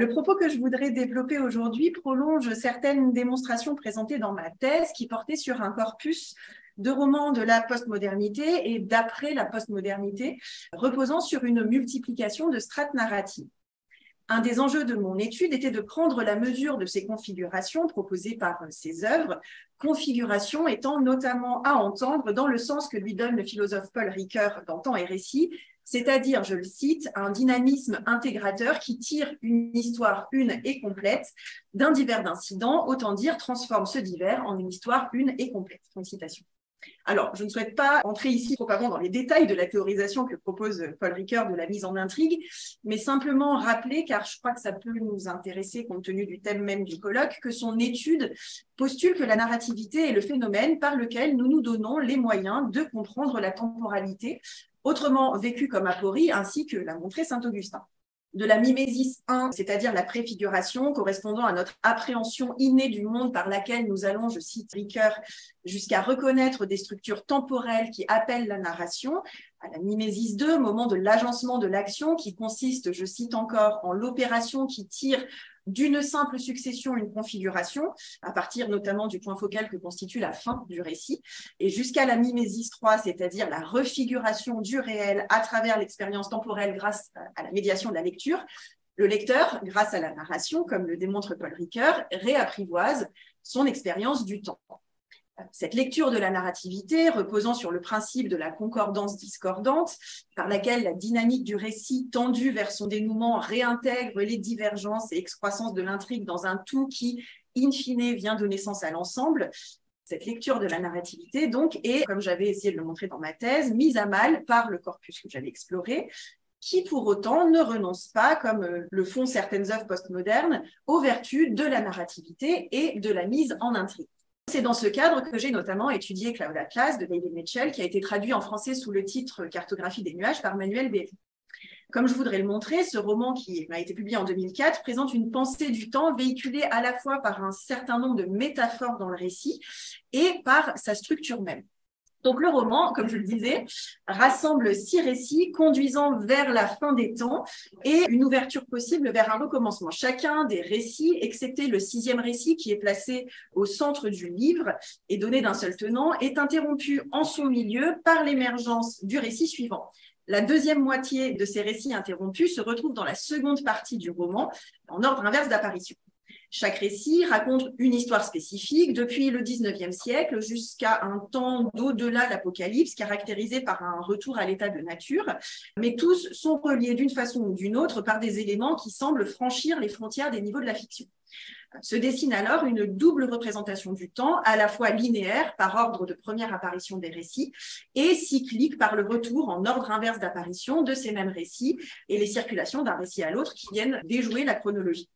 Le propos que je voudrais développer aujourd'hui prolonge certaines démonstrations présentées dans ma thèse qui portaient sur un corpus de romans de la postmodernité et d'après la postmodernité, reposant sur une multiplication de strates narratives. Un des enjeux de mon étude était de prendre la mesure de ces configurations proposées par ces œuvres, configurations étant notamment à entendre dans le sens que lui donne le philosophe Paul Ricoeur dans Temps et Récit, c'est-à-dire, je le cite, un dynamisme intégrateur qui tire une histoire une et complète d'un divers d'incidents, autant dire transforme ce divers en une histoire une et complète. Fin de citation. Alors, je ne souhaite pas entrer ici trop avant dans les détails de la théorisation que propose Paul Ricoeur de la mise en intrigue, mais simplement rappeler, car je crois que ça peut nous intéresser compte tenu du thème même du colloque, que son étude postule que la narrativité est le phénomène par lequel nous nous donnons les moyens de comprendre la temporalité, autrement vécue comme aporie, ainsi que l'a montré Saint-Augustin. De la mimésis 1, c'est-à-dire la préfiguration correspondant à notre appréhension innée du monde par laquelle nous allons, je cite Ricoeur, jusqu'à reconnaître des structures temporelles qui appellent la narration, à la mimésis 2, moment de l'agencement de l'action qui consiste, je cite encore, en l'opération qui tire d'une simple succession une configuration, à partir notamment du point focal que constitue la fin du récit, et jusqu'à la mimésis 3, c'est-à-dire la refiguration du réel à travers l'expérience temporelle grâce à la médiation de la lecture, le lecteur, grâce à la narration, comme le démontre Paul Ricoeur, réapprivoise son expérience du temps. Cette lecture de la narrativité, reposant sur le principe de la concordance discordante, par laquelle la dynamique du récit tendue vers son dénouement réintègre les divergences et excroissances de l'intrigue dans un tout qui, in fine, vient donner sens à l'ensemble, cette lecture de la narrativité, donc, est, comme j'avais essayé de le montrer dans ma thèse, mise à mal par le corpus que j'avais exploré, qui pour autant ne renonce pas, comme le font certaines œuvres postmodernes, aux vertus de la narrativité et de la mise en intrigue. C'est dans ce cadre que j'ai notamment étudié Cloud Atlas de David Mitchell, qui a été traduit en français sous le titre Cartographie des nuages par Manuel Berry. Comme je voudrais le montrer, ce roman qui a été publié en 2004 présente une pensée du temps véhiculée à la fois par un certain nombre de métaphores dans le récit et par sa structure même. Donc le roman, comme je le disais, rassemble 6 récits conduisant vers la fin des temps et une ouverture possible vers un recommencement. Chacun des récits, excepté le 6e récit qui est placé au centre du livre et donné d'un seul tenant, est interrompu en son milieu par l'émergence du récit suivant. La deuxième moitié de ces récits interrompus se retrouve dans la seconde partie du roman, en ordre inverse d'apparition. Chaque récit raconte une histoire spécifique depuis le 19e siècle jusqu'à un temps d'au-delà l'Apocalypse, caractérisé par un retour à l'état de nature, mais tous sont reliés d'une façon ou d'une autre par des éléments qui semblent franchir les frontières des niveaux de la fiction. Se dessine alors une double représentation du temps, à la fois linéaire par ordre de première apparition des récits et cyclique par le retour en ordre inverse d'apparition de ces mêmes récits et les circulations d'un récit à l'autre qui viennent déjouer la chronologie.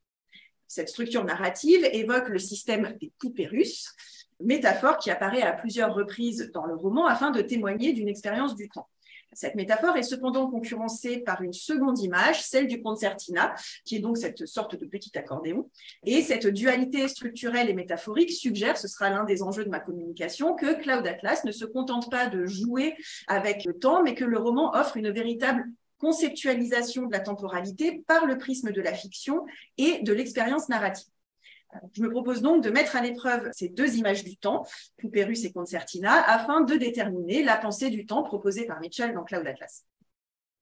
Cette structure narrative évoque le système des poupées russes, métaphore qui apparaît à plusieurs reprises dans le roman afin de témoigner d'une expérience du temps. Cette métaphore est cependant concurrencée par une seconde image, celle du concertina, qui est donc cette sorte de petit accordéon. Et cette dualité structurelle et métaphorique suggère, ce sera l'un des enjeux de ma communication, que Cloud Atlas ne se contente pas de jouer avec le temps, mais que le roman offre une véritable conceptualisation de la temporalité par le prisme de la fiction et de l'expérience narrative. Je me propose donc de mettre à l'épreuve ces 2 images du temps, poupée russe et concertina, afin de déterminer la pensée du temps proposée par Mitchell dans Cloud Atlas.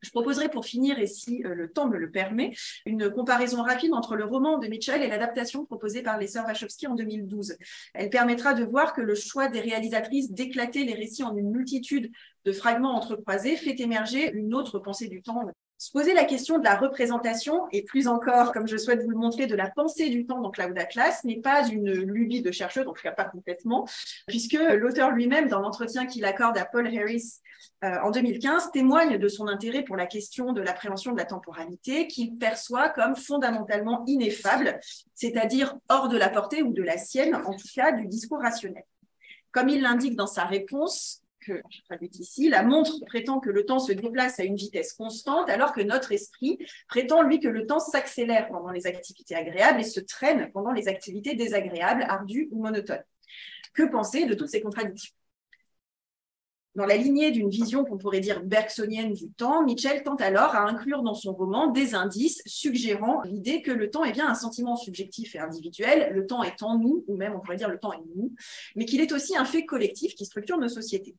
Je proposerai pour finir, et si le temps me le permet, une comparaison rapide entre le roman de Mitchell et l'adaptation proposée par les sœurs Wachowski en 2012. Elle permettra de voir que le choix des réalisatrices d'éclater les récits en une multitude de fragments entrecroisés fait émerger une autre pensée du temps. Se poser la question de la représentation, et plus encore, comme je souhaite vous le montrer, de la pensée du temps dans Cloud Atlas, n'est pas une lubie de chercheur, donc je ne pas complètement, puisque l'auteur lui-même, dans l'entretien qu'il accorde à Paul Harris en 2015, témoigne de son intérêt pour la question de l'appréhension de la temporalité, qu'il perçoit comme fondamentalement ineffable, c'est-à-dire hors de la portée ou de la sienne, en tout cas du discours rationnel. Comme il l'indique dans sa réponse, que je traduis ici, la montre prétend que le temps se déplace à une vitesse constante, alors que notre esprit prétend, lui, que le temps s'accélère pendant les activités agréables et se traîne pendant les activités désagréables, ardues ou monotones. Que penser de toutes ces contradictions ? Dans la lignée d'une vision qu'on pourrait dire bergsonienne du temps, Mitchell tente alors à inclure dans son roman des indices suggérant l'idée que le temps est bien un sentiment subjectif et individuel, le temps est en nous, ou même on pourrait dire le temps est nous, mais qu'il est aussi un fait collectif qui structure nos sociétés.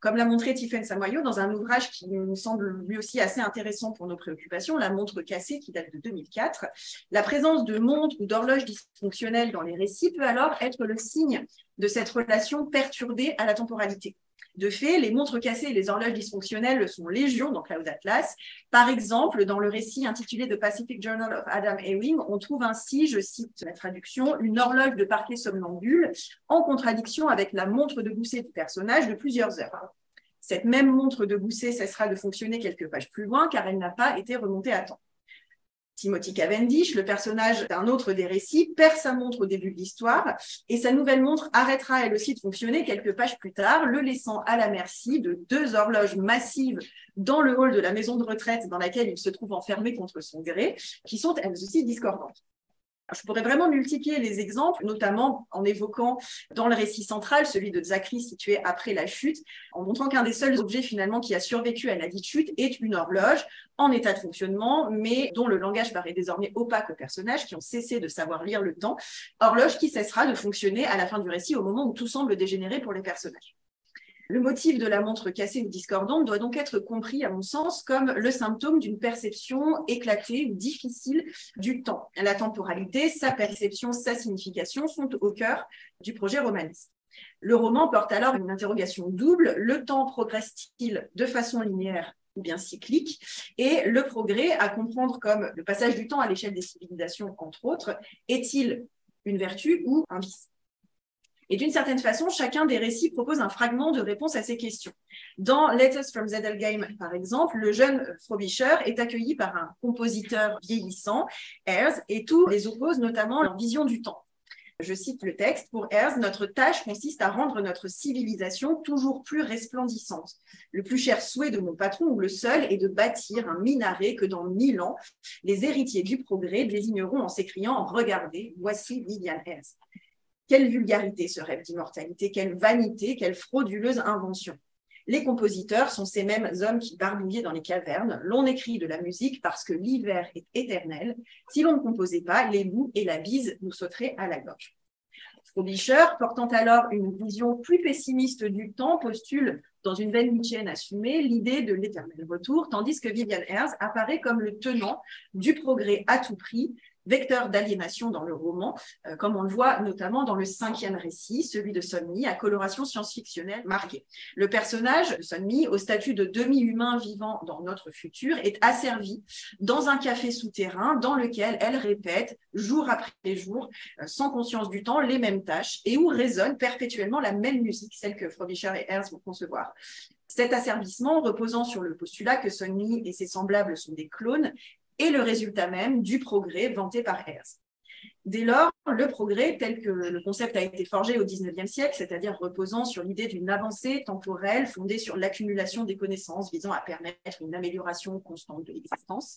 Comme l'a montré Tiffaine Samoyo dans un ouvrage qui me semble lui aussi assez intéressant pour nos préoccupations, La montre cassée, qui date de 2004, la présence de montres ou d'horloges dysfonctionnelles dans les récits peut alors être le signe de cette relation perturbée à la temporalité. De fait, les montres cassées et les horloges dysfonctionnelles sont légion dans Cloud Atlas. Par exemple, dans le récit intitulé The Pacific Journal of Adam Ewing, on trouve ainsi, je cite la traduction, une horloge de parquet somnambule en contradiction avec la montre de gousset du personnage de plusieurs heures. Cette même montre de gousset cessera de fonctionner quelques pages plus loin car elle n'a pas été remontée à temps. Timothy Cavendish, le personnage d'un autre des récits, perd sa montre au début de l'histoire et sa nouvelle montre arrêtera elle aussi de fonctionner quelques pages plus tard, le laissant à la merci de deux horloges massives dans le hall de la maison de retraite dans laquelle il se trouve enfermé contre son gré, qui sont elles aussi discordantes. Je pourrais vraiment multiplier les exemples, notamment en évoquant dans le récit central, celui de Zachary situé après la chute, en montrant qu'un des seuls objets finalement qui a survécu à la dite chute est une horloge en état de fonctionnement, mais dont le langage paraît désormais opaque aux personnages qui ont cessé de savoir lire le temps, horloge qui cessera de fonctionner à la fin du récit au moment où tout semble dégénérer pour les personnages. Le motif de la montre cassée ou discordante doit donc être compris, à mon sens, comme le symptôme d'une perception éclatée ou difficile du temps. La temporalité, sa perception, sa signification sont au cœur du projet romaniste. Le roman porte alors une interrogation double. Le temps progresse-t-il de façon linéaire ou bien cyclique? Et le progrès, à comprendre comme le passage du temps à l'échelle des civilisations, entre autres, est-il une vertu ou un vice? Et d'une certaine façon, chacun des récits propose un fragment de réponse à ces questions. Dans Letters from Zedelgheim, par exemple, le jeune Frobisher est accueilli par un compositeur vieillissant, Ayres, et tout les oppose notamment leur vision du temps. Je cite le texte, pour Ayres, notre tâche consiste à rendre notre civilisation toujours plus resplendissante. Le plus cher souhait de mon patron, ou le seul, est de bâtir un minaret que dans 1000 ans, les héritiers du progrès désigneront en s'écriant « Regardez, voici Lilian Ayres ». Quelle vulgarité ce rêve d'immortalité, quelle vanité, quelle frauduleuse invention. Les compositeurs sont ces mêmes hommes qui barbouillaient dans les cavernes. L'on écrit de la musique parce que l'hiver est éternel. Si l'on ne composait pas, les loups et la bise nous sauteraient à la gorge. Frobisher, portant alors une vision plus pessimiste du temps, postule dans une veine nietzschéenne assumée l'idée de l'éternel retour, tandis que Vivian Ayres apparaît comme le tenant du progrès à tout prix, vecteur d'aliénation dans le roman, comme on le voit notamment dans le 5e récit, celui de Sonmi, à coloration science-fictionnelle marquée. Le personnage de Sonmi, au statut de demi-humain vivant dans notre futur, est asservi dans un café souterrain dans lequel elle répète, jour après jour, sans conscience du temps, les mêmes tâches et où résonne perpétuellement la même musique, celle que Frobisher et Ayres vont concevoir. Cet asservissement, reposant sur le postulat que Sonmi et ses semblables sont des clones, est le résultat même du progrès vanté par Ayres. Dès lors, le progrès, tel que le concept a été forgé au XIXe siècle, c'est-à-dire reposant sur l'idée d'une avancée temporelle fondée sur l'accumulation des connaissances visant à permettre une amélioration constante de l'existence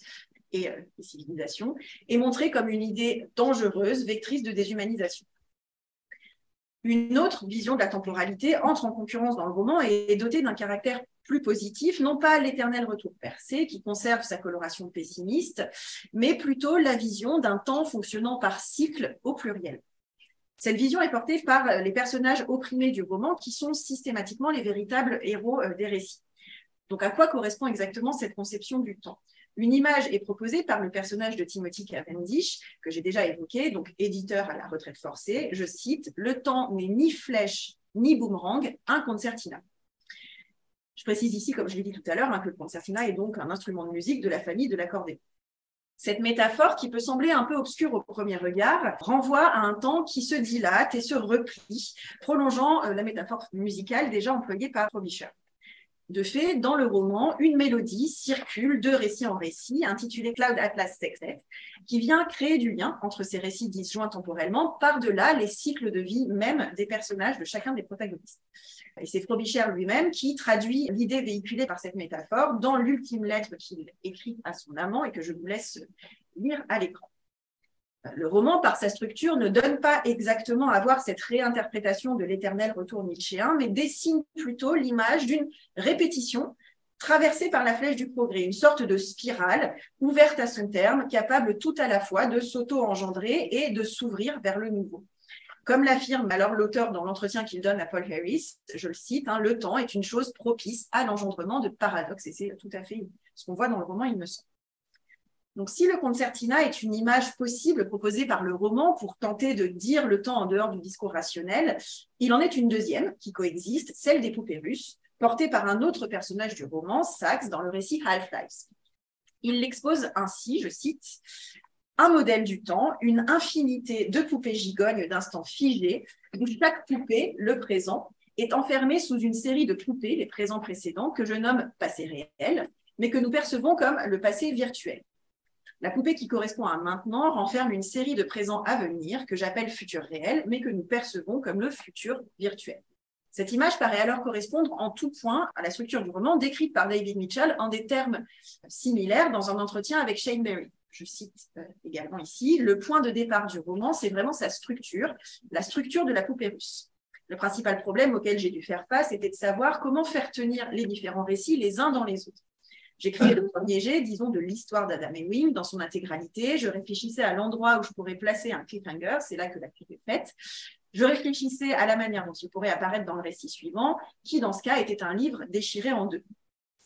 et des civilisations, est montré comme une idée dangereuse, vectrice de déshumanisation. Une autre vision de la temporalité entre en concurrence dans le roman et est dotée d'un caractère plus positif, non pas l'éternel retour percé qui conserve sa coloration pessimiste, mais plutôt la vision d'un temps fonctionnant par cycle au pluriel. Cette vision est portée par les personnages opprimés du roman qui sont systématiquement les véritables héros des récits. Donc à quoi correspond exactement cette conception du temps ? Une image est proposée par le personnage de Timothy Cavendish, que j'ai déjà évoqué, donc éditeur à la retraite forcée. Je cite, « Le temps n'est ni flèche ni boomerang, un concertina ». Je précise ici, comme je l'ai dit tout à l'heure, que le concertina est donc un instrument de musique de la famille de l'accordéon. Cette métaphore, qui peut sembler un peu obscure au premier regard, renvoie à un temps qui se dilate et se replie, prolongeant la métaphore musicale déjà employée par Frobisher. De fait, dans le roman, une mélodie circule de récit en récit, intitulée Cloud Atlas Sextet, qui vient créer du lien entre ces récits disjoints temporellement, par-delà les cycles de vie même des personnages de chacun des protagonistes. Et c'est Frobisher lui-même qui traduit l'idée véhiculée par cette métaphore dans l'ultime lettre qu'il écrit à son amant et que je vous laisse lire à l'écran. Le roman, par sa structure, ne donne pas exactement à voir cette réinterprétation de l'éternel retour nietzschéen, mais dessine plutôt l'image d'une répétition traversée par la flèche du progrès, une sorte de spirale ouverte à son terme, capable tout à la fois de s'auto-engendrer et de s'ouvrir vers le nouveau. Comme l'affirme alors l'auteur dans l'entretien qu'il donne à Paul Harris, je le cite, le temps est une chose propice à l'engendrement de paradoxes, et c'est tout à fait ce qu'on voit dans le roman, il me semble. Donc, si le concertina est une image possible proposée par le roman pour tenter de dire le temps en dehors du discours rationnel, il en est une deuxième qui coexiste, celle des poupées russes, portée par un autre personnage du roman, Sax, dans le récit Half-Lives. Il l'expose ainsi, je cite, « Un modèle du temps, une infinité de poupées gigognes d'instants figés, où chaque poupée, le présent, est enfermée sous une série de poupées, les présents précédents, que je nomme passé réel, mais que nous percevons comme le passé virtuel. La poupée qui correspond à maintenant renferme une série de présents à venir que j'appelle futur réel, mais que nous percevons comme le futur virtuel. » Cette image paraît alors correspondre en tout point à la structure du roman décrite par David Mitchell en des termes similaires dans un entretien avec Shane Berry. Je cite également ici, « Le point de départ du roman, c'est vraiment sa structure, la structure de la poupée russe. Le principal problème auquel j'ai dû faire face était de savoir comment faire tenir les différents récits les uns dans les autres. J'écrivais le premier jet, disons, de l'histoire d'Adam Ewing dans son intégralité. Je réfléchissais à l'endroit où je pourrais placer un cliffhanger, c'est là que la pub est faite. Je réfléchissais à la manière dont il pourrait apparaître dans le récit suivant, qui dans ce cas était un livre déchiré en deux.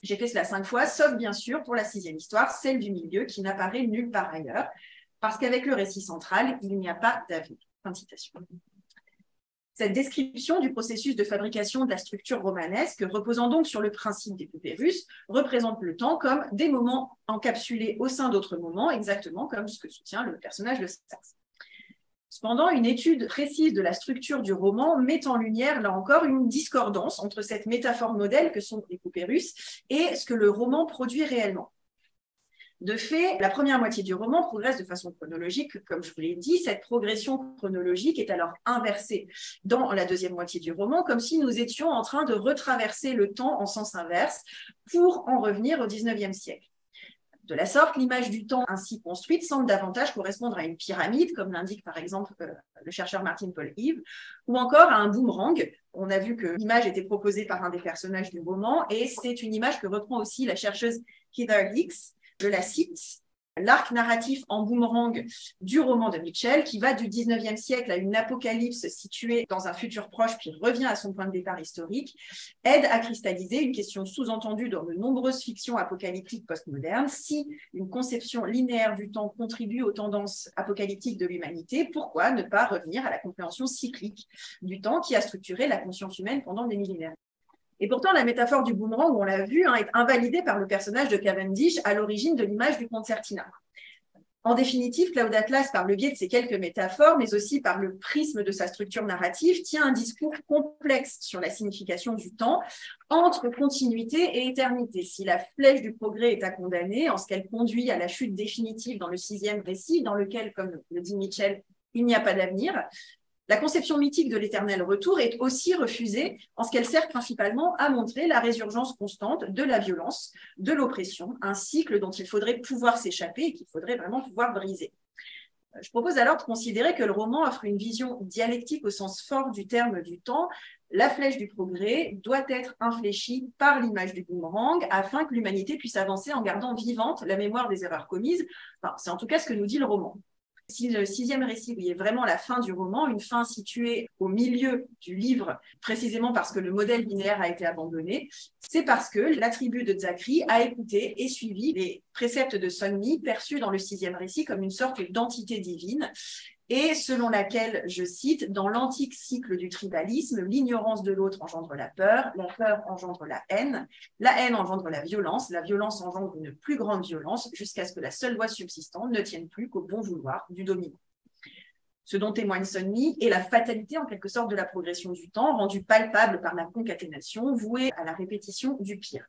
J'ai fait cela 5 fois, sauf bien sûr pour la 6e histoire, celle du milieu, qui n'apparaît nulle part ailleurs, parce qu'avec le récit central, il n'y a pas d'avis. » Fin de citation. Cette description du processus de fabrication de la structure romanesque, reposant donc sur le principe des poupées russes, représente le temps comme des moments encapsulés au sein d'autres moments, exactement comme ce que soutient le personnage de Sax. Cependant, une étude précise de la structure du roman met en lumière, là encore, une discordance entre cette métaphore modèle que sont les poupées russes et ce que le roman produit réellement. De fait, la première moitié du roman progresse de façon chronologique, comme je vous l'ai dit. Cette progression chronologique est alors inversée dans la deuxième moitié du roman, comme si nous étions en train de retraverser le temps en sens inverse pour en revenir au XIXe siècle. De la sorte, l'image du temps ainsi construite semble davantage correspondre à une pyramide, comme l'indique par exemple le chercheur Martin Paul Eve, ou encore à un boomerang. On a vu que l'image était proposée par un des personnages du roman, et c'est une image que reprend aussi la chercheuse Heather Hicks. Je la cite, « L'arc narratif en boomerang du roman de Mitchell, qui va du XIXe siècle à une apocalypse située dans un futur proche puis revient à son point de départ historique, aide à cristalliser une question sous-entendue dans de nombreuses fictions apocalyptiques postmodernes. Si une conception linéaire du temps contribue aux tendances apocalyptiques de l'humanité, pourquoi ne pas revenir à la compréhension cyclique du temps qui a structuré la conscience humaine pendant des millénaires ?» Et pourtant, la métaphore du boomerang, on l'a vu, est invalidée par le personnage de Cavendish à l'origine de l'image du concertina. En définitive, Cloud Atlas, par le biais de ces quelques métaphores, mais aussi par le prisme de sa structure narrative, tient un discours complexe sur la signification du temps entre continuité et éternité. Si la flèche du progrès est à condamner, en ce qu'elle conduit à la chute définitive dans le 6e récit, dans lequel, comme le dit Mitchell, il n'y a pas d'avenir, la conception mythique de l'éternel retour est aussi refusée en ce qu'elle sert principalement à montrer la résurgence constante de la violence, de l'oppression, un cycle dont il faudrait pouvoir s'échapper et qu'il faudrait vraiment pouvoir briser. Je propose alors de considérer que le roman offre une vision dialectique au sens fort du terme du temps. La flèche du progrès doit être infléchie par l'image du boomerang afin que l'humanité puisse avancer en gardant vivante la mémoire des erreurs commises. Enfin, c'est en tout cas ce que nous dit le roman. Si le 6e récit est vraiment la fin du roman, une fin située au milieu du livre, précisément parce que le modèle linéaire a été abandonné, c'est parce que la tribu de Zachri a écouté et suivi les préceptes de Sonmi, perçus dans le 6e récit comme une sorte d'entité divine, et selon laquelle, je cite, « Dans l'antique cycle du tribalisme, l'ignorance de l'autre engendre la peur engendre la haine engendre la violence engendre une plus grande violence, jusqu'à ce que la seule loi subsistante ne tienne plus qu'au bon vouloir du dominant. » Ce dont témoigne Sonmi est la fatalité, en quelque sorte, de la progression du temps, rendue palpable par la concaténation, vouée à la répétition du pire.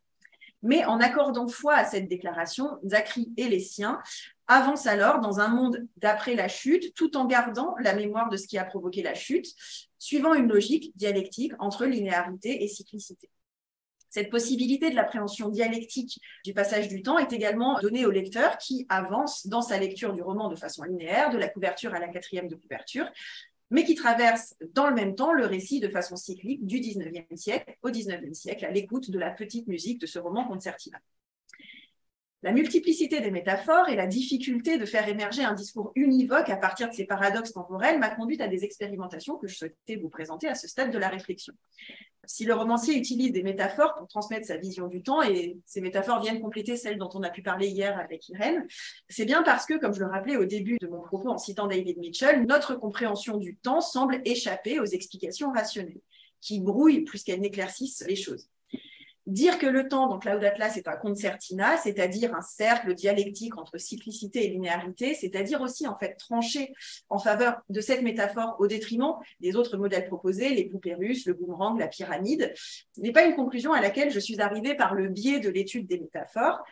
Mais en accordant foi à cette déclaration, Zachri et les siens avancent alors dans un monde d'après la chute, tout en gardant la mémoire de ce qui a provoqué la chute, suivant une logique dialectique entre linéarité et cyclicité. Cette possibilité de l'appréhension dialectique du passage du temps est également donnée au lecteur qui avance dans sa lecture du roman de façon linéaire, de la couverture à la quatrième de couverture, mais qui traverse dans le même temps le récit de façon cyclique du 19e siècle au 19e siècle à l'écoute de la petite musique de ce roman concertina. La multiplicité des métaphores et la difficulté de faire émerger un discours univoque à partir de ces paradoxes temporels m'a conduite à des expérimentations que je souhaitais vous présenter à ce stade de la réflexion. Si le romancier utilise des métaphores pour transmettre sa vision du temps, et ces métaphores viennent compléter celles dont on a pu parler hier avec Irène, c'est bien parce que, comme je le rappelais au début de mon propos en citant David Mitchell, notre compréhension du temps semble échapper aux explications rationnelles, qui brouillent plus qu'elles n'éclaircissent les choses. Dire que le temps dans Cloud Atlas est un concertina, c'est-à-dire un cercle dialectique entre cyclicité et linéarité, c'est-à-dire aussi en fait trancher en faveur de cette métaphore au détriment des autres modèles proposés, les poupées russes, le boomerang, la pyramide, n'est pas une conclusion à laquelle je suis arrivée par le biais de l'étude des métaphores,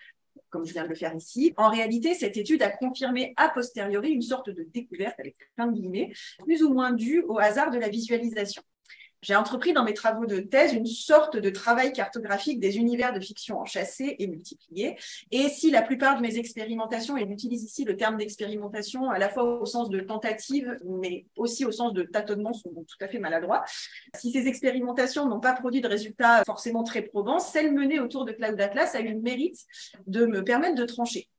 comme je viens de le faire ici. En réalité, cette étude a confirmé a posteriori une sorte de découverte, avec plein de guillemets, plus ou moins due au hasard de la visualisation. J'ai entrepris dans mes travaux de thèse une sorte de travail cartographique des univers de fiction enchâssés et multipliés. Et si la plupart de mes expérimentations, et j'utilise ici le terme d'expérimentation à la fois au sens de tentative, mais aussi au sens de tâtonnement, sont tout à fait maladroits, si ces expérimentations n'ont pas produit de résultats forcément très probants, celle menée autour de Cloud Atlas a eu le mérite de me permettre de trancher.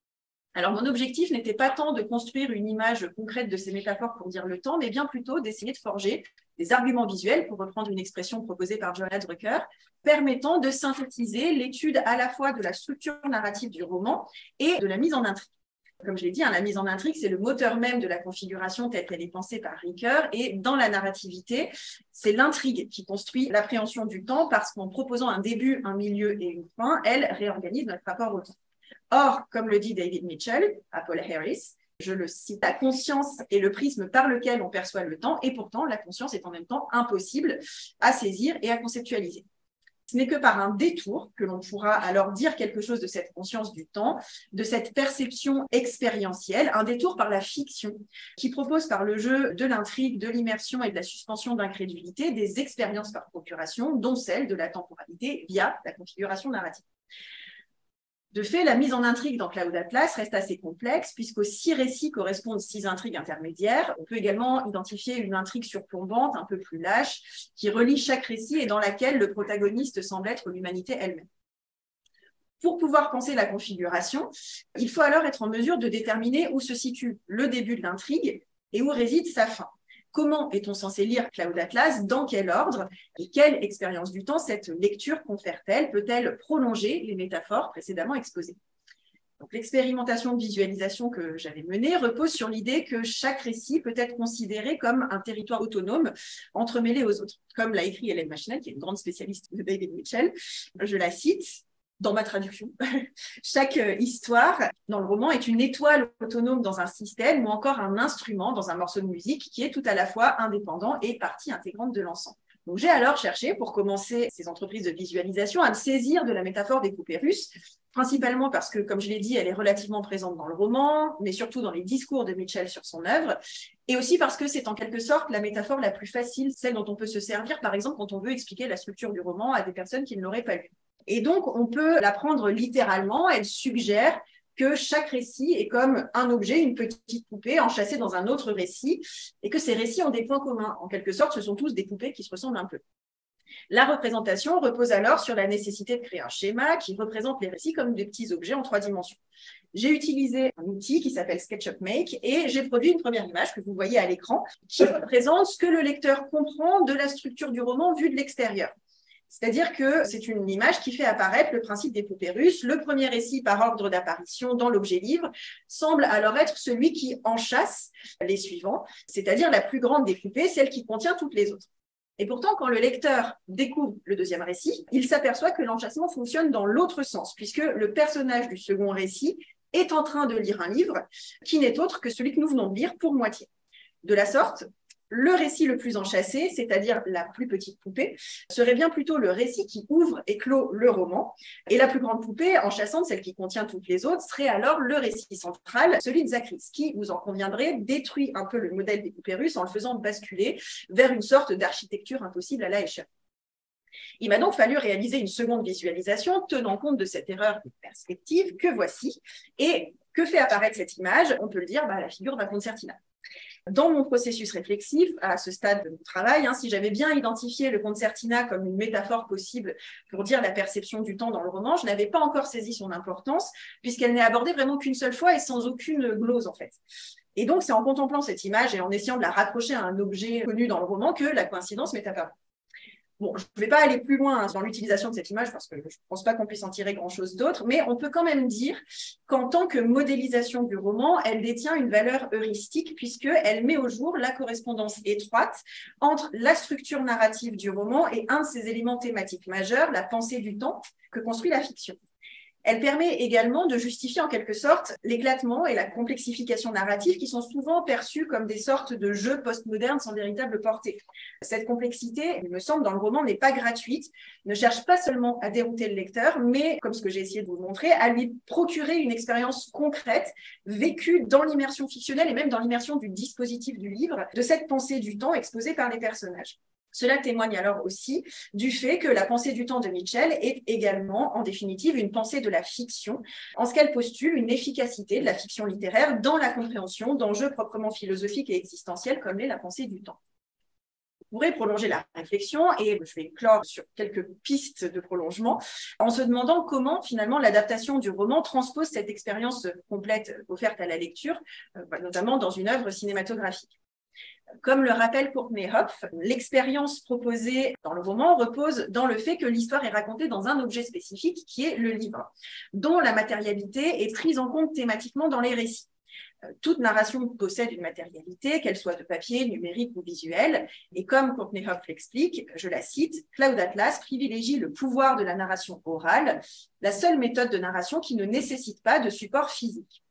Alors, mon objectif n'était pas tant de construire une image concrète de ces métaphores pour dire le temps, mais bien plutôt d'essayer de forger des arguments visuels, pour reprendre une expression proposée par Johanna Drucker, permettant de synthétiser l'étude à la fois de la structure narrative du roman et de la mise en intrigue. Comme je l'ai dit, la mise en intrigue, c'est le moteur même de la configuration telle qu'elle est pensée par Ricoeur, et dans la narrativité, c'est l'intrigue qui construit l'appréhension du temps, parce qu'en proposant un début, un milieu et une fin, elle réorganise notre rapport au temps. Or, comme le dit David Mitchell à Paul Harris, je le cite, la conscience est le prisme par lequel on perçoit le temps, et pourtant la conscience est en même temps impossible à saisir et à conceptualiser. Ce n'est que par un détour que l'on pourra alors dire quelque chose de cette conscience du temps, de cette perception expérientielle, un détour par la fiction qui propose par le jeu de l'intrigue, de l'immersion et de la suspension d'incrédulité des expériences par procuration, dont celle de la temporalité via la configuration narrative. De fait, la mise en intrigue dans Cloud Atlas reste assez complexe, puisqu'aux 6 récits correspondent 6 intrigues intermédiaires. On peut également identifier une intrigue surplombante, un peu plus lâche, qui relie chaque récit et dans laquelle le protagoniste semble être l'humanité elle-même. Pour pouvoir penser la configuration, il faut alors être en mesure de déterminer où se situe le début de l'intrigue et où réside sa fin. Comment est-on censé lire Cloud Atlas? Dans quel ordre? Et quelle expérience du temps cette lecture confère-t-elle? Peut-elle prolonger les métaphores précédemment exposées? Donc, l'expérimentation de visualisation que j'avais menée repose sur l'idée que chaque récit peut être considéré comme un territoire autonome entremêlé aux autres. Comme l'a écrit Hélène Machinel, qui est une grande spécialiste de David Mitchell, je la cite dans ma traduction. Chaque histoire dans le roman est une étoile autonome dans un système ou encore un instrument dans un morceau de musique qui est tout à la fois indépendant et partie intégrante de l'ensemble. Donc, j'ai alors cherché, pour commencer ces entreprises de visualisation, à me saisir de la métaphore des poupées russes, principalement parce que, comme je l'ai dit, elle est relativement présente dans le roman, mais surtout dans les discours de Mitchell sur son œuvre, et aussi parce que c'est en quelque sorte la métaphore la plus facile, celle dont on peut se servir, par exemple, quand on veut expliquer la structure du roman à des personnes qui ne l'auraient pas lu. Et donc, on peut la prendre littéralement. Elle suggère que chaque récit est comme un objet, une petite poupée enchâssée dans un autre récit, et que ces récits ont des points communs. En quelque sorte, ce sont tous des poupées qui se ressemblent un peu. La représentation repose alors sur la nécessité de créer un schéma qui représente les récits comme des petits objets en 3 dimensions. J'ai utilisé un outil qui s'appelle SketchUp Make et j'ai produit une première image que vous voyez à l'écran qui représente ce que le lecteur comprend de la structure du roman vue de l'extérieur. C'est-à-dire que c'est une image qui fait apparaître le principe des poupées russes. Le premier récit par ordre d'apparition dans l'objet livre semble alors être celui qui enchâsse les suivants, c'est-à-dire la plus grande des poupées, celle qui contient toutes les autres. Et pourtant, quand le lecteur découvre le deuxième récit, il s'aperçoit que l'enchâssement fonctionne dans l'autre sens, puisque le personnage du second récit est en train de lire un livre qui n'est autre que celui que nous venons de lire pour moitié. De la sorte, le récit le plus enchâssé, c'est-à-dire la plus petite poupée, serait bien plutôt le récit qui ouvre et clôt le roman. Et la plus grande poupée, enchâssante, celle qui contient toutes les autres, serait alors le récit central, celui de Zachris, qui, vous en conviendrez, détruit un peu le modèle des poupées russes en le faisant basculer vers une sorte d'architecture impossible à la Escher. Il m'a donc fallu réaliser une seconde visualisation tenant compte de cette erreur de perspective que voici. Et que fait apparaître cette image? On peut le dire, la figure d'un concertina. Dans mon processus réflexif, à ce stade de mon travail, si j'avais bien identifié le concertina comme une métaphore possible pour dire la perception du temps dans le roman, je n'avais pas encore saisi son importance, puisqu'elle n'est abordée vraiment qu'une seule fois et sans aucune glose, en fait. Et donc, c'est en contemplant cette image et en essayant de la raccrocher à un objet connu dans le roman que la coïncidence m'est apparue. Bon, je ne vais pas aller plus loin dans l'utilisation de cette image parce que je ne pense pas qu'on puisse en tirer grand-chose d'autre, mais on peut quand même dire qu'en tant que modélisation du roman, elle détient une valeur heuristique puisqu'elle met au jour la correspondance étroite entre la structure narrative du roman et un de ses éléments thématiques majeurs, la pensée du temps que construit la fiction. Elle permet également de justifier en quelque sorte l'éclatement et la complexification narrative qui sont souvent perçus comme des sortes de jeux postmodernes sans véritable portée. Cette complexité, il me semble, dans le roman n'est pas gratuite, ne cherche pas seulement à dérouter le lecteur, mais, comme ce que j'ai essayé de vous montrer, à lui procurer une expérience concrète, vécue dans l'immersion fictionnelle et même dans l'immersion du dispositif du livre, de cette pensée du temps exposée par les personnages. Cela témoigne alors aussi du fait que la pensée du temps de Mitchell est également, en définitive, une pensée de la fiction, en ce qu'elle postule une efficacité de la fiction littéraire dans la compréhension d'enjeux proprement philosophiques et existentiels comme l'est la pensée du temps. On pourrait prolonger la réflexion et je vais clore sur quelques pistes de prolongement en se demandant comment finalement l'adaptation du roman transpose cette expérience complète offerte à la lecture, notamment dans une œuvre cinématographique. Comme le rappelle Courtney Hoff, l'expérience proposée dans le roman repose dans le fait que l'histoire est racontée dans un objet spécifique qui est le livre, dont la matérialité est prise en compte thématiquement dans les récits. Toute narration possède une matérialité, qu'elle soit de papier, numérique ou visuelle, et comme Courtney Hoff l'explique, je la cite, Cloud Atlas privilégie le pouvoir de la narration orale, la seule méthode de narration qui ne nécessite pas de support physique.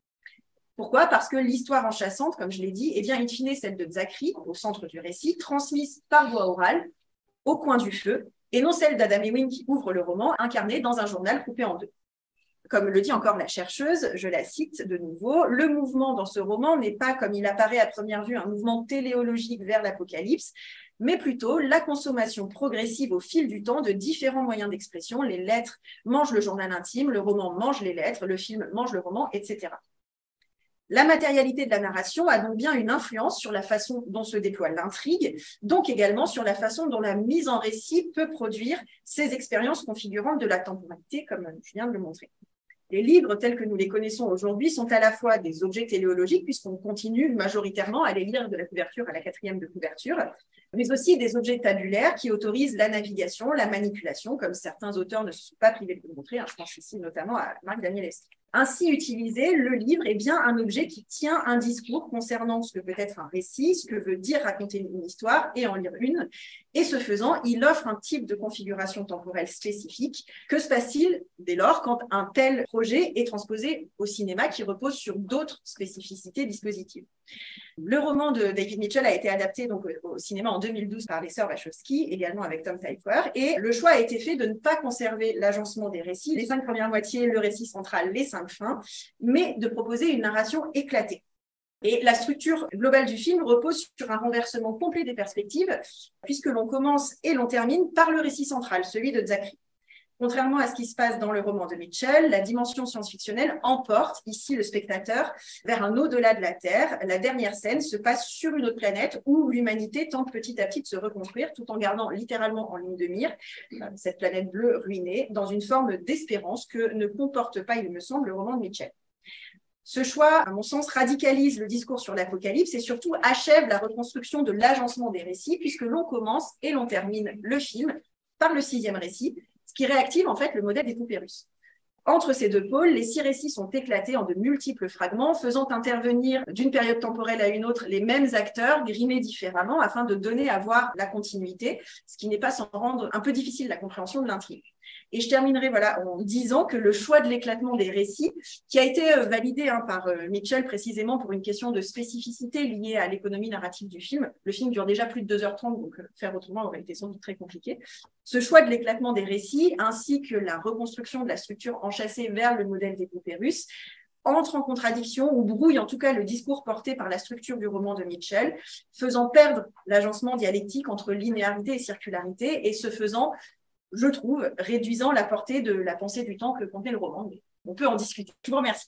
Pourquoi? Parce que l'histoire enchâssante, comme je l'ai dit, est bien in fine celle de Zachary, au centre du récit, transmise par voie orale, au coin du feu, et non celle d'Adam Ewing qui ouvre le roman, incarné dans un journal coupé en deux. Comme le dit encore la chercheuse, je la cite de nouveau, le mouvement dans ce roman n'est pas, comme il apparaît à première vue, un mouvement téléologique vers l'apocalypse, mais plutôt la consommation progressive au fil du temps de différents moyens d'expression. Les lettres mangent le journal intime, le roman mange les lettres, le film mange le roman, etc. La matérialité de la narration a donc bien une influence sur la façon dont se déploie l'intrigue, donc également sur la façon dont la mise en récit peut produire ces expériences configurantes de la temporalité, comme je viens de le montrer. Les livres tels que nous les connaissons aujourd'hui sont à la fois des objets téléologiques, puisqu'on continue majoritairement à les lire de la couverture à la quatrième de couverture, mais aussi des objets tabulaires qui autorisent la navigation, la manipulation, comme certains auteurs ne se sont pas privés de le montrer. Je pense ici notamment à Marc Daniel Esther. Ainsi utilisé, le livre est bien un objet qui tient un discours concernant ce que peut être un récit, ce que veut dire raconter une histoire et en lire une. Et ce faisant, il offre un type de configuration temporelle spécifique. Que se passe-t-il dès lors quand un tel projet est transposé au cinéma qui repose sur d'autres spécificités dispositives? Le roman de David Mitchell a été adapté donc au cinéma en 2012 par les sœurs Wachowski, également avec Tom Tykwer, et le choix a été fait de ne pas conserver l'agencement des récits, les 5 premières moitiés, le récit central, les 5 fins, mais de proposer une narration éclatée. Et la structure globale du film repose sur un renversement complet des perspectives, puisque l'on commence et l'on termine par le récit central, celui de Zachary. Contrairement à ce qui se passe dans le roman de Mitchell, la dimension science-fictionnelle emporte ici le spectateur vers un au-delà de la Terre. La dernière scène se passe sur une autre planète où l'humanité tente petit à petit de se reconstruire tout en gardant littéralement en ligne de mire cette planète bleue ruinée dans une forme d'espérance que ne comporte pas, il me semble, le roman de Mitchell. Ce choix, à mon sens, radicalise le discours sur l'apocalypse et surtout achève la reconstruction de l'agencement des récits puisque l'on commence et l'on termine le film par le 6e récit, ce qui réactive en fait le modèle des poupées russes. Entre ces deux pôles, les 6 récits sont éclatés en de multiples fragments, faisant intervenir d'une période temporelle à une autre les mêmes acteurs, grimés différemment, afin de donner à voir la continuité, ce qui n'est pas sans rendre un peu difficile la compréhension de l'intrigue. Et je terminerai en disant que le choix de l'éclatement des récits, qui a été validé par Mitchell précisément pour une question de spécificité liée à l'économie narrative du film. Le film dure déjà plus de 2h30, donc faire autrement aurait été sans doute très compliqué. Ce choix de l'éclatement des récits, ainsi que la reconstruction de la structure enchâssée vers le modèle des poupées russes, entre en contradiction ou brouille en tout cas le discours porté par la structure du roman de Mitchell, faisant perdre l'agencement dialectique entre linéarité et circularité, et ce faisant je trouve, réduisant la portée de la pensée du temps que contenait le roman. Mais on peut en discuter. Je vous remercie.